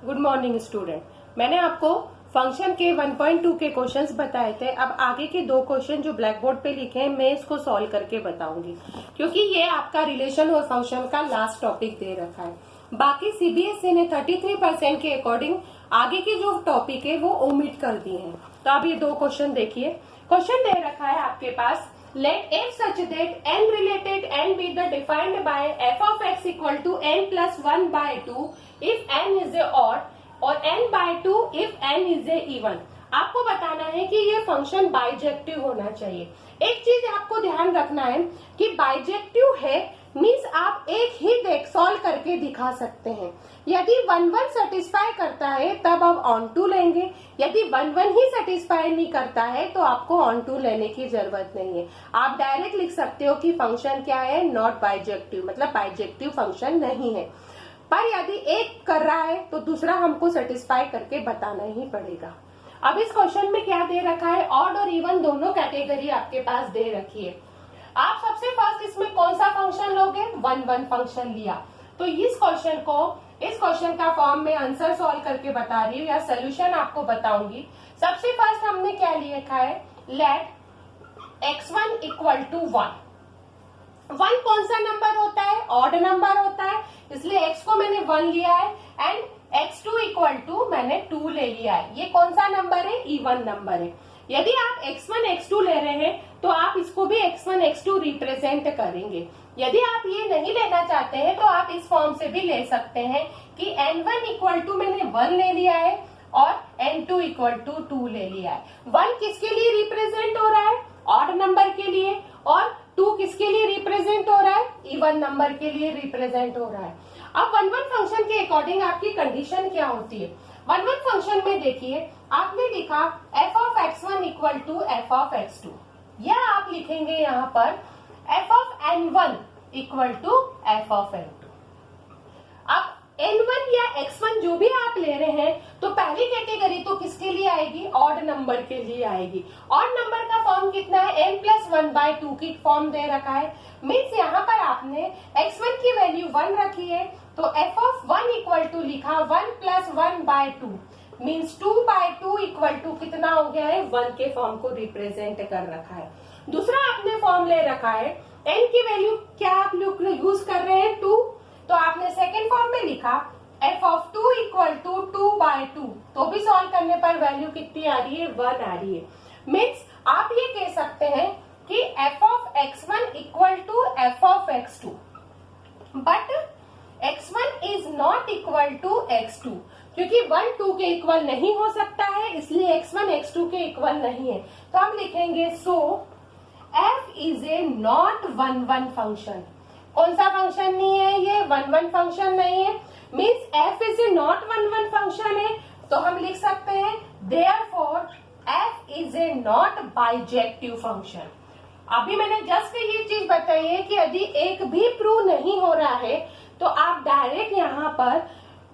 Good morning student. मैंने आपको function के 1.2 के क्वेश्चंस बताए थे। अब आगे के दो क्वेश्चन जो ब्लैक बोर्ड पे लिखे हैं मैं इसको सॉल्व करके बताऊंगी, क्योंकि ये आपका रिलेशन और फंक्शन का लास्ट टॉपिक दे रखा है। बाकी सीबीएसई ने 33% के अकॉर्डिंग आगे के जो टॉपिक है वो ओमिट कर दिए हैं। तो अब ये दो क्वेश्चन देखिए। क्वेश्चन दे रखा है आपके पास, let f such that n related n be the defined by f of x equal to n plus 1 by 2 if n is a odd और n by 2 if n is a even। आपको बताना है कि ये function bijective होना चाहिए। एक चीज आपको ध्यान रखना है कि बाइजेक्टिव है मीन्स आप एक ही सॉल्व करके दिखा सकते हैं। यदि 1-1 सेटिस्फाई करता है तब आप ऑन टू लेंगे, यदि 1-1 ही सेटिस्फाई नहीं करता है तो आपको ऑन टू लेने की जरूरत नहीं है। आप डायरेक्ट लिख सकते हो कि फंक्शन क्या है, नॉट बाइजेक्टिव, मतलब बाइजेक्टिव फंक्शन नहीं है। पर यदि एक कर रहा है तो दूसरा हमको सेटिस्फाई करके बताना ही पड़ेगा। अब इस क्वेश्चन में क्या दे रखा है, ऑड और इवन दोनों कैटेगरी आपके पास दे रखी है। आप सबसे फर्स्ट इसमें कौन सा फंक्शन लोगे, 1-1 फंक्शन लिया। तो इस क्वेश्चन का फॉर्म में आंसर सॉल्व करके बता रही हूँ या सोल्यूशन आपको बताऊंगी। सबसे फर्स्ट हमने क्या लिखा है, लेट x1 इक्वल टू 1। 1 कौन सा नंबर होता है, ऑड नंबर होता है, इसलिए x को मैंने 1 लिया है एंड x2 इक्वल टू मैंने 2 ले लिया है। ये कौन सा नंबर है, इवन नंबर है। यदि आप x1 x2 ले रहे हैं तो आप इसको भी x1 x2 रिप्रेजेंट करेंगे। यदि आप ये नहीं लेना चाहते हैं तो आप इस फॉर्म से भी ले सकते हैं कि n1 इक्वल टू मैंने 1 ले लिया है और n2 इक्वल टू 2 ले लिया है। 1 किसके लिए रिप्रेजेंट हो रहा है, ऑड नंबर के लिए, और 2 किसके लिए रिप्रेजेंट हो रहा है, इवन नंबर के लिए रिप्रेजेंट हो रहा है। अब 1-1 फंक्शन के अकॉर्डिंग आपकी कंडीशन क्या होती है। 1-1 फंक्शन में देखिए आपने लिखा f of x1 equal to f of x2, या आप लिखेंगे यहाँ पर f of n1 equal to f of n2। अब n1 या x1 जो भी आप ले रहे हैं तो पहली कैटेगरी तो किसके लिए आएगी, ऑड नंबर के लिए आएगी। ऑड नंबर का फॉर्म कितना है, n plus 1 by 2 की फॉर्म दे रखा है। मीन्स यहाँ पर आपने x1 की वैल्यू 1 रखी है तो f of 1 इक्वल टू लिखा 1 plus 1 by 2 means 2 by 2 equal to कितना हो गया है, 1 के फॉर्म को रिप्रेजेंट कर रखा है। दूसरा आपने फॉर्म ले रखा है, n की वैल्यू क्या आप लोग यूज कर रहे हैं, 2, तो आपने सेकेंड फॉर्म में लिखा f of 2 equal to 2 by 2, तो भी सॉल्व करने पर वैल्यू कितनी आ रही है, 1 आ रही है। मीन्स आप ये कह सकते हैं कि f of x1 equal to f of x2, but x1 is not equal to x2, क्योंकि 1 2 के इक्वल नहीं हो सकता है, इसलिए x1 x2 के इक्वल नहीं है। तो हम लिखेंगे सो f is A not 1-1 function. कौन सा फंक्शन नहीं है, ये 1-1 फंक्शन नहीं है। Means f is A not 1-1 function है, तो हम लिख सकते हैं therefore f is A not bijective function. अभी मैंने जस्ट ये चीज बताई है कि यदि एक भी प्रूव नहीं हो रहा है तो आप डायरेक्ट यहाँ पर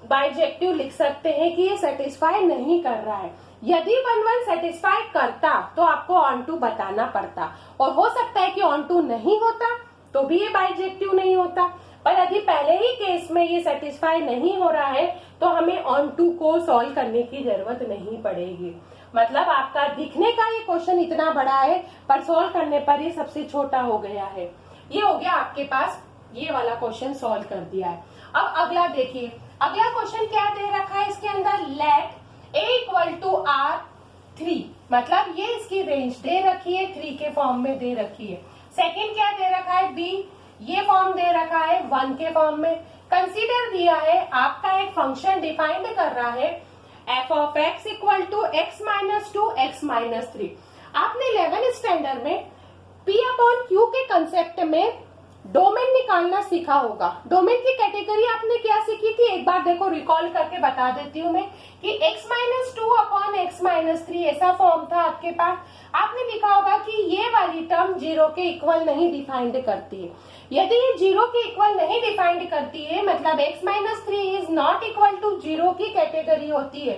बाइजेक्टिव लिख सकते हैं कि ये सेटिस्फाई नहीं कर रहा है। यदि 1-1 सेटिस्फाई करता तो आपको ऑन टू बताना पड़ता, और हो सकता है कि ऑन टू नहीं होता तो भी ये बाइजेक्टिव नहीं होता। पर यदि पहले ही केस में ये सेटिस्फाई नहीं हो रहा है तो हमें ऑन टू को सॉल्व करने की जरूरत नहीं पड़ेगी। मतलब आपका दिखने का ये क्वेश्चन इतना बड़ा है पर सॉल्व करने पर ये सबसे छोटा हो गया है। ये हो गया आपके पास, ये वाला क्वेश्चन सॉल्व कर दिया है। अब अगला देखिए, अगला क्वेश्चन क्या दे रखा है इसके अंदर, late a equal to r3, मतलब ये इसकी रेंज दे रखी है, 3 के फॉर्म में दे रखी है। सेकेंड क्या दे रखा है, b, ये फॉर्म दे रखा है 1 के फॉर्म में। कंसीडर दिया है आपका एक फंक्शन डिफाइंड कर रहा है f of x equal to x minus 2 x minus 3। आपने 11th स्टैंडर्ड में p अपॉन q के कंसेप्ट में डोमेन निकालना सीखा होगा। डोमेन की कैटेगरी आपने क्या सीखी थी, एक बार देखो रिकॉल करके बता देती हूँ मैं कि x minus 2 upon x minus 3 ऐसा फॉर्म था आपके पास। आपने लिखा होगा कि ये वाली टर्म 0 के इक्वल नहीं डिफाइंड करती है। यदि ये 0 के इक्वल नहीं डिफाइंड करती है मतलब x minus 3 is not equal to 0 की कैटेगरी होती है,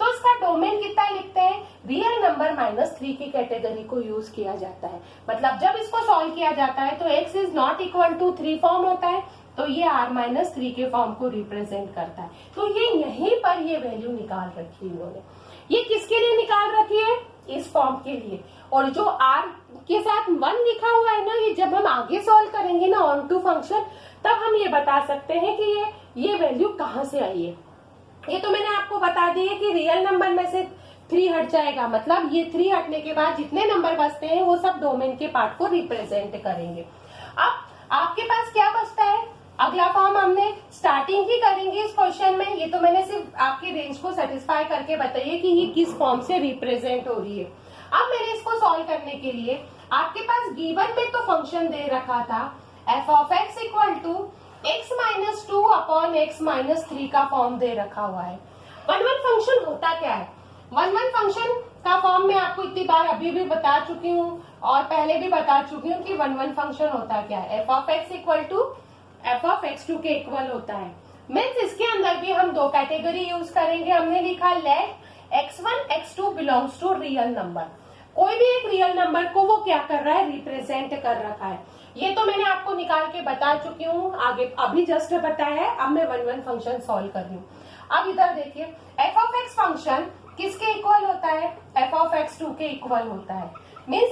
तो इसका डोमेन कितना लिखते हैं, रियल नंबर -3 की कैटेगरी को यूज किया जाता है। मतलब जब इसको सॉल्व किया जाता है तो x is not equal to 3 form होता है, तो ये r-3 के फॉर्म को रिप्रेजेंट करता है। तो ये यहीं पर ये वैल्यू निकाल रखी है इन्होंने। ये किसके लिए निकाल रखी है? इस फॉर्म के लिए। और जो r के साथ 1 लिखा हुआ है ना, ये जब हम आगे सॉल्व करेंगे ना ऑन टू फंक्शन, तब हम ये बता सकते हैं कि ये वैल्यू कहाँ से आई है। ये तो मैंने आपको बता दी है कि रियल नंबर में से 3 हट जाएगा, मतलब ये 3 हटने के बाद जितने नंबर बचते हैं वो सब डोमेन के पार्ट को रिप्रेजेंट करेंगे। अब आपके पास क्या बचता है? अगला फॉर्म हमने स्टार्टिंग ही करेंगे इस क्वेश्चन में। ये तो मैंने सिर्फ आपके रेंज को सेटिस्फाई करके बताइए कि ये किस फॉर्म से रिप्रेजेंट हो रही है। अब मैंने इसको सॉल्व करने के लिए आपके पास गिवन में तो फंक्शन दे रखा था f of x equal to x-2 upon x-3 का फॉर्म दे रखा हुआ है। 1-1 फंक्शन होता क्या है? 1-1 फंक्शन का फॉर्म मैं आपको इतनी बार अभी भी बता चुकी हूँ और पहले भी बता चुकी हूँ कि 1-1 फंक्शन होता क्या है। f of x equal to f of x2 के इक्वल होता है। मीन्स इसके अंदर भी हम दो कैटेगरी यूज करेंगे। हमने लिखा let x1 x2 belongs to real number. कोई भी एक रियल नंबर को वो क्या कर रहा है? रिप्रेजेंट कर रखा है। ये तो मैंने आपको निकाल के बता चुकी हूँ, आगे अभी जस्ट बताया है। अब मैं 1-1 फंक्शन सॉल्व कर रही हूँ। अब इधर देखिए, f of x फंक्शन किसके इक्वल होता है? f of x2 के इक्वल होता है। Means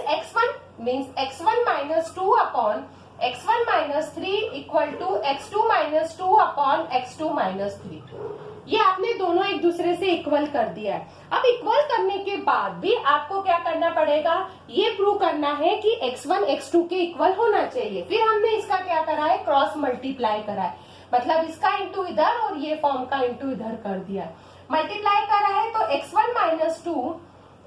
x1 minus 2 upon x1 minus 3 equal to x2 minus 2 upon x2 minus 3। ये आपने दोनों एक दूसरे से इक्वल कर दिया है। अब इक्वल करने के बाद भी आपको क्या करना पड़ेगा? ये प्रूव करना है कि x1 x2 के इक्वल होना चाहिए। फिर हमने इसका क्या करा है? क्रॉस मल्टीप्लाई करा है, मतलब इसका इंटू इधर और ये फॉर्म का इंटू इधर कर दिया। मल्टीप्लाई करा है तो x1 minus 2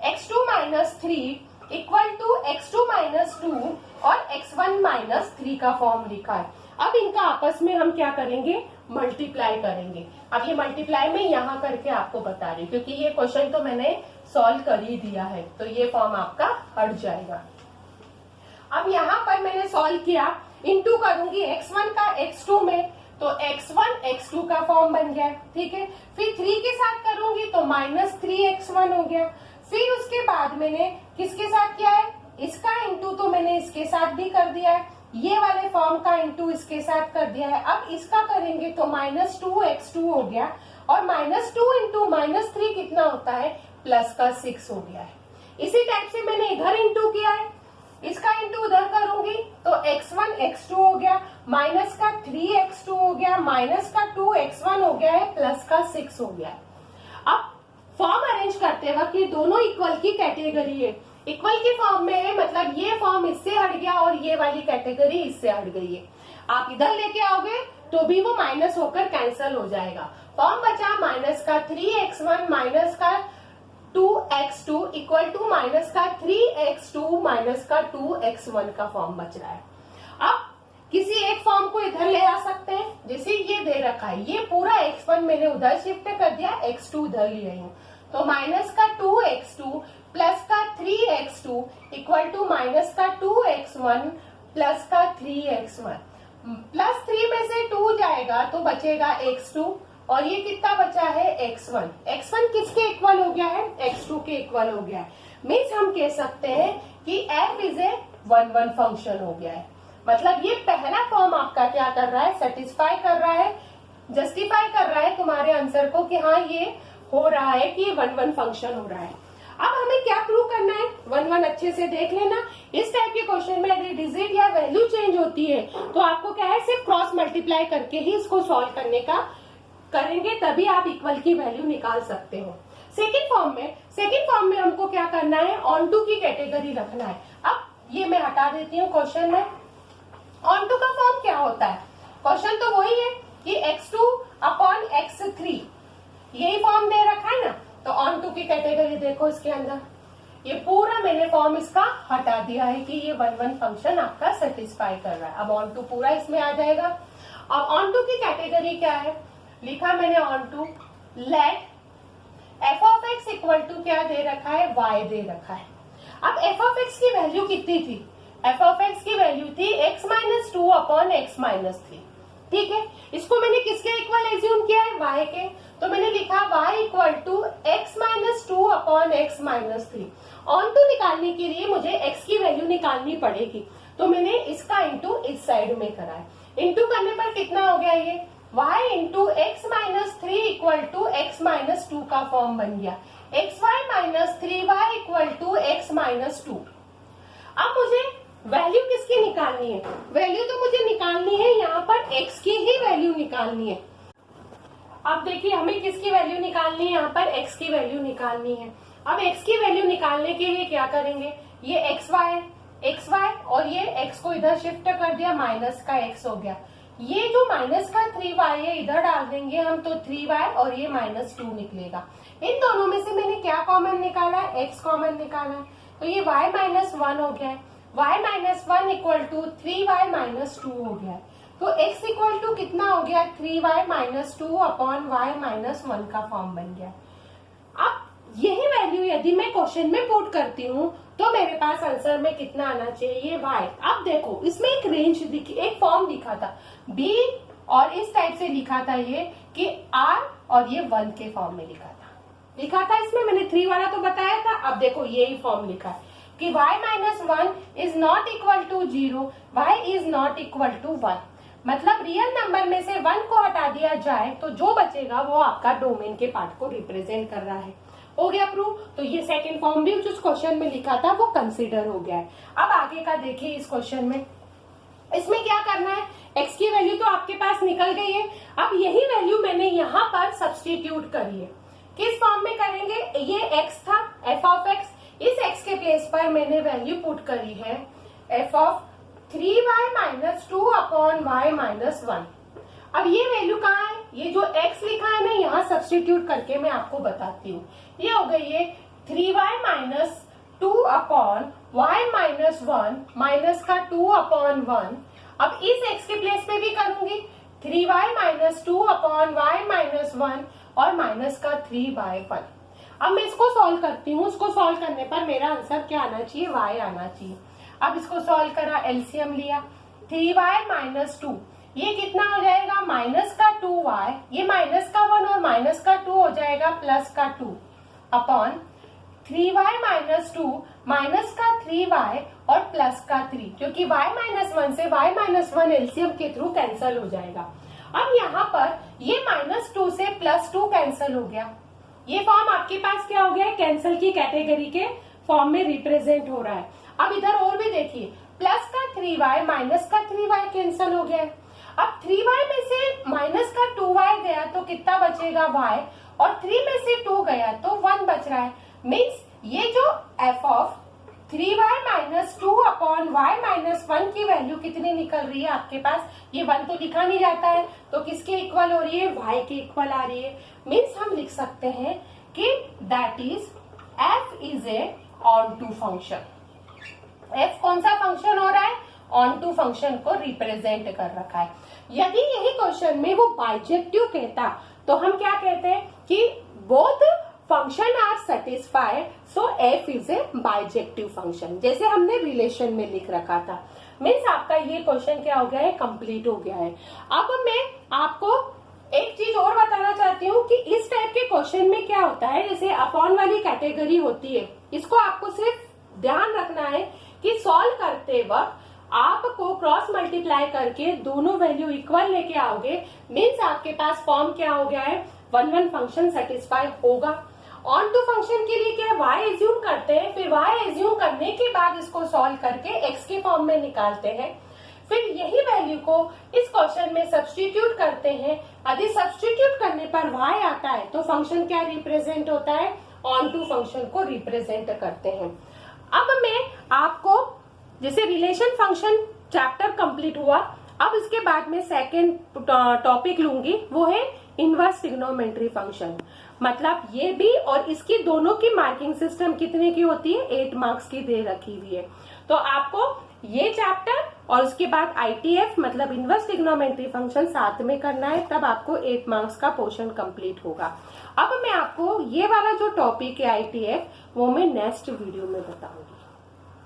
x2 minus 3 equal to x2 minus 2 और x1 माइनस 3 का फॉर्म लिखा है। अब इनका आपस में हम क्या करेंगे? मल्टीप्लाई करेंगे। अब ये मल्टीप्लाई में यहाँ करके आपको बता रही हूँ क्योंकि ये क्वेश्चन तो मैंने सॉल्व कर ही दिया है, तो ये फॉर्म आपका हट जाएगा। अब यहाँ पर मैंने सॉल्व किया, इंटू करूंगी x1 का x2 में, तो x1 x2 का फॉर्म बन गया। ठीक है, फिर 3 के साथ करूंगी तो -3x1 हो गया। फिर उसके बाद मैंने किसके साथ किया है? इसका इंटू तो मैंने इसके साथ भी कर दिया है, ये वाले फॉर्म का इंटू इसके साथ कर दिया है। अब इसका करेंगे तो -2x2 हो गया और -2 इंटू -3 कितना होता है? +6 हो गया है। इसी टाइप से मैंने इधर इंटू किया है, इसका इंटू उधर करूंगी तो x1 x2 हो गया, -3x2 हो गया, -2x1 हो गया है, +6 हो गया है। अब फॉर्म अरेंज करते वक्त ये दोनों इक्वल की कैटेगरी है, इक्वल की फॉर्म में है, मतलब ये फॉर्म इससे हट गया और ये वाली कैटेगरी इससे हट गई है। आप इधर लेके आओगे तो भी वो माइनस होकर कैंसिल हो जाएगा। फॉर्म बचा -3x1 -2x2 equal to -3x2 -2x1 का फॉर्म बच रहा है। अब किसी एक फॉर्म को इधर ले आ सकते हैं, जैसे ये दे रखा है, ये पूरा x1 मैंने उधर शिफ्ट कर दिया, x2 उधर ले आई हूँ, तो -2x2 +3x2 equal to -2x1 +3x1। +3 में से 2 जाएगा तो बचेगा x2 और ये कितना बचा है? x1। x1 किसके इक्वल हो गया है? x2 के इक्वल हो गया है। मीन्स हम कह सकते हैं कि f इज ए 1-1 फंक्शन हो गया है। मतलब ये पहला फॉर्म आपका क्या कर रहा है? सेटिस्फाई कर रहा है, जस्टिफाई कर रहा है तुम्हारे आंसर को कि हाँ ये हो रहा है कि 1-1 फंक्शन हो रहा है। अब हमें क्या प्रूव करना है? 1-1 अच्छे से देख लेना। इस टाइप के क्वेश्चन में अगर डिजिट या वैल्यू चेंज होती है तो आपको क्या है? सिर्फ क्रॉस मल्टीप्लाई करके ही इसको सॉल्व करने का करेंगे, तभी आप इक्वल की वैल्यू निकाल सकते हो। सेकेंड फॉर्म में हमको क्या करना है? ऑन टू की कैटेगरी रखना है। अब ये मैं हटा देती हूँ क्वेश्चन में। ऑन टू का फॉर्म क्या होता है? क्वेश्चन तो वही है कि x2 अपॉन x3, यही फॉर्म दे रखा है ना, तो ऑन टू की कैटेगरी देखो इसके अंदर, ये पूरा मैंने फॉर्म इसका हटा दिया है कि ये 1-1 फंक्शन आपका सेटिस्फाई कर रहा है। अब ऑन टू पूरा इसमें आ जाएगा। अब ऑन टू की कैटेगरी क्या है? लिखा मैंने ऑन टू लेट f of x equal to क्या दे रखा है? y दे रखा है। अब f of x की वैल्यू कितनी थी? f of x की वैल्यू थी x-2 अपॉन x-3। ठीक है, इसको मैंने किसके इक्वल एज्यूम किया है? y के, तो मैंने लिखा y equal to x-2 upon x-3। Onto निकालने के लिए मुझे x की वैल्यू निकालनी पड़ेगी, तो मैंने इसका इंटू इस साइड में करा है। इंटू करने पर कितना हो गया ये y into x minus 3 equal to x minus 2 का फॉर्म बन गया। X y minus 3y equal to x minus 2। अब मुझे वैल्यू किसकी निकालनी है? वैल्यू तो मुझे निकालनी है यहाँ पर x की ही वैल्यू निकालनी है। अब देखिए हमें किसकी वैल्यू निकालनी है? यहाँ पर x की वैल्यू निकालनी है। अब x की वैल्यू निकालने के लिए क्या करेंगे? ये एक्स वाई और ये x को इधर शिफ्ट कर दिया, माइनस का x हो गया। ये जो माइनस का 3y है इधर डाल देंगे हम, तो 3y और ये माइनस 2 निकलेगा। इन दोनों में से मैंने क्या कॉमन निकाला है? x कॉमन निकाला है, तो ये y माइनस 1 हो गया है। y minus 1 equal to 3y minus 2 हो गया है। तो x इक्वल टू कितना हो गया? 3y minus 2 upon y minus 1 का फॉर्म बन गया। अब यही वैल्यू यदि मैं क्वेश्चन में पुट करती हूँ तो मेरे पास आंसर में कितना आना चाहिए? y। अब देखो इसमें एक रेंज दिखी, एक फॉर्म दिखा था b और इस टाइप से लिखा था ये कि r और ये 1 के फॉर्म में लिखा था इसमें मैंने 3 वाला तो बताया था। अब देखो यही फॉर्म लिखा है कि y minus 1 is not equal to 0, y is not equal to 1। मतलब रियल नंबर में से 1 को हटा दिया जाए तो जो बचेगा वो आपका डोमेन के पार्ट को रिप्रेजेंट कर रहा है। हो गया प्रूव। तो ये सेकंड फॉर्म भी जो क्वेश्चन में लिखा था वो कंसीडर हो गया है। अब आगे का देखिए इस क्वेश्चन में, इसमें क्या करना है? x की वैल्यू तो आपके पास निकल गई है। अब यही वैल्यू मैंने यहाँ पर सब्सटीट्यूट करी है। किस फॉर्म में करेंगे? ये x था f ऑफ x, इस x के प्लेस पर मैंने वैल्यू पुट करी है f of 3y minus 2 upon y minus 1। अब ये वैल्यू कहाँ है? ये जो x लिखा है ना यहाँ सब्सटीट्यूट करके मैं आपको बताती हूँ। ये हो गई है 3y minus 2 upon y minus 1 minus का 2 अपॉन 1। अब इस x के प्लेस पे भी करूंगी 3y minus 2 upon y minus 1 और माइनस का 3/1। अब मैं इसको सॉल्व करती हूँ। इसको सॉल्व करने पर मेरा आंसर क्या आना चाहिए? y आना चाहिए। अब इसको सॉल्व करा, एलसीएम लिया, 3y माइनस 2 ये कितना हो जाएगा? माइनस का 2y, ये माइनस का 1 और माइनस का 2 हो जाएगा प्लस का 2 अपॉन 3y माइनस 2 माइनस का 3y और प्लस का 3, क्योंकि y माइनस 1 से y माइनस 1 एलसीएम के थ्रू कैंसिल हो जाएगा। अब यहाँ पर ये माइनस 2 से प्लस 2 कैंसिल हो गया। ये फॉर्म आपके पास क्या हो गया है? कैंसिल की कैटेगरी के फॉर्म में रिप्रेजेंट हो रहा है। अब इधर और भी देखिए, प्लस का 3y माइनस का 3y कैंसिल हो गया है। अब 3y में से माइनस का 2y गया तो कितना बचेगा? y, और 3 में से 2 गया तो 1 बच रहा है। मीन्स ये जो f of 3y minus 2 upon y minus 1 की वैल्यू कितनी निकल रही है आपके पास? ये 1 तो लिखा नहीं जाता है, तो किसके इक्वल हो रही है? y के इक्वल आ रही है। मीन्स हम लिख सकते हैं कि that is f is a onto function. f कौन सा फंक्शन हो रहा है? ऑन टू फंक्शन को रिप्रेजेंट कर रखा है। यदि यही क्वेश्चन में वो बाइजेक्टिव कहता तो हम क्या कहते हैं कि both function are satisfied, so f is a bijective function, जैसे हमने रिलेशन में लिख रखा था। मीन्स आपका ये क्वेश्चन क्या हो गया है? कंप्लीट हो गया है। अब मैं आपको एक चीज और बताना चाहती हूँ कि इस टाइप के क्वेश्चन में क्या होता है, जैसे अपॉन वाली कैटेगरी होती है, इसको आपको सिर्फ ध्यान रखना है कि सॉल्व करते वक्त आपको क्रॉस मल्टीप्लाई करके दोनों वैल्यू इक्वल लेके आओगे। मीन्स आपके पास फॉर्म क्या हो गया है? 1 फंक्शन सेटिस्फाई होगा। ऑन टू फंक्शन के लिए क्या y एज्यूम करते हैं, फिर y एज्यूम करने के बाद इसको सॉल्व करके x के फॉर्म में निकालते हैं, फिर यही वैल्यू को इस क्वेश्चन में सब्स्टिट्यूट करते हैं। यदि सब्स्टिट्यूट करने पर y आता है तो फंक्शन क्या रिप्रेजेंट होता है? ऑन टू फंक्शन को रिप्रेजेंट करते हैं। अब मैं आपको जैसे रिलेशन फंक्शन चैप्टर कंप्लीट हुआ, अब इसके बाद में सेकेंड टॉपिक लूंगी, वो है इनवर्स ट्रिग्नोमेट्री फंक्शन। मतलब ये भी और इसकी दोनों की मार्किंग सिस्टम कितने की होती है? 8 मार्क्स की दे रखी हुई है। तो आपको ये चैप्टर और उसके बाद ITF मतलब इनवर्स ट्रिग्नोमेट्री फंक्शन साथ में करना है, तब आपको 8 मार्क्स का पोर्शन कंप्लीट होगा। अब मैं आपको ये वाला जो टॉपिक है ITF वो मैं नेक्स्ट वीडियो में बताऊंगी।